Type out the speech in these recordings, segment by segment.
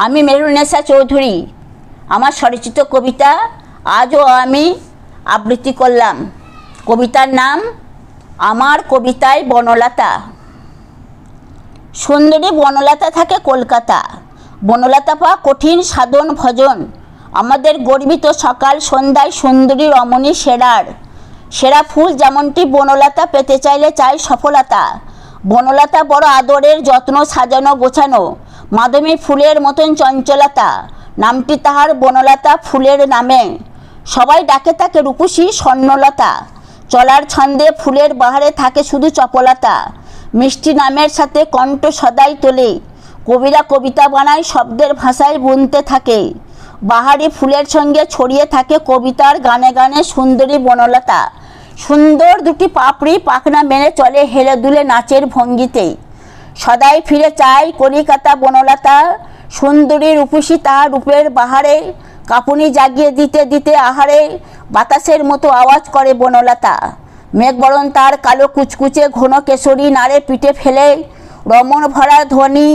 আমি মেরুনেসা চৌধুরী। আমার স্বরচিত কবিতা আজও আমি আবৃত্তি করলাম। কবিতার নাম আমার কবিতায় বনলতা। সুন্দরী বনলতা থাকে কলকাতা, বনলতা পাওয়া কঠিন সাধন ভজন। আমাদের গর্বিত সকাল সন্ধ্যায় সুন্দরী রমণী সেরা ফুল যেমনটি বনলতা, পেতে চাইলে চাই সফলতা। বনলতা বড় আদরের যত্ন, সাজানো গোছানো, মাধবী ফুলের মতন চঞ্চলতা। নামটি তাহার বনলতা ফুলের নামে, সবাই ডাকে তাকে রূপসী স্বর্ণলতা। চলার ছন্দে ফুলের বাহারে থাকে শুধু চপলতা। মিষ্টি নামের সাথে কণ্ঠ সদাই তোলে, কবিরা কবিতা বানায় শব্দের ভাষায় বুনতে থাকে। বাহারি ফুলের সঙ্গে ছড়িয়ে থাকে কবিতার গানে গানে সুন্দরী বনলতা। সুন্দর দুটি পাপড়ি পাখনা মেনে চলে হেলে দুলে নাচের ভঙ্গিতে। সদাই ফিরে চায় কলিকাতা বনলতা, সুন্দরী রূপসী তাহার রূপের বাহারে। কাঁপুনি জাগিয়ে দিতে দিতে আহারে, বাতাসের মতো আওয়াজ করে বনলতা। মেঘবরণ তার কালো কুচকুচে ঘন কেশরী নাড়ে পিঠে ফেলে, রমণ ভরা ধ্বনি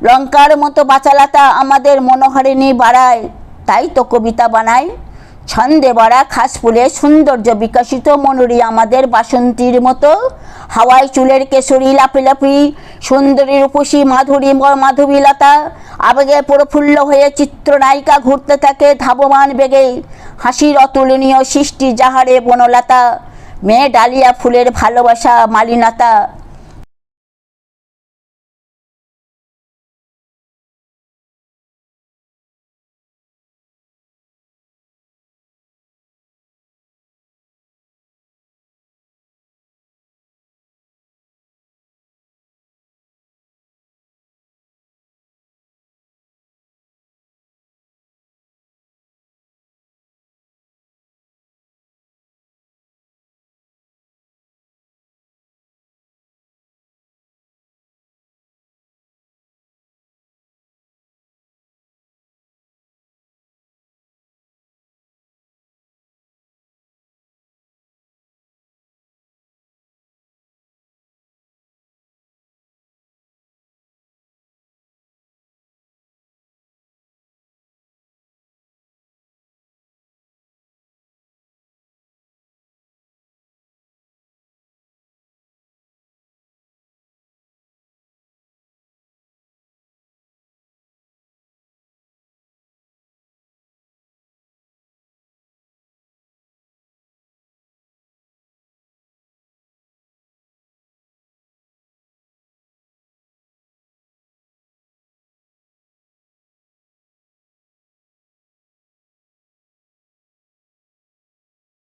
লঙ্কার মতো বাচালতা আমাদের মনোহরিণী বাড়ায়। তাই তো কবিতা বানায় ছন্দে ভরা খাস ফুলে সৌন্দর্য বিকশিত মনুরী আমাদের বাসন্তীর মতো। হাওয়ায় চুলের কেশরী লাপিলাপি সুন্দরী রূপসী মাধবীলতা। আবেগে প্রফুল্ল হয়ে চিত্রনায়িকা ঘুরতে থাকে ধাবমান বেগে। হাসির অতুলনীয় সৃষ্টি যাহারে বনলতা, মেয়ে ডালিয়া ফুলের ভালোবাসা মালিনতা।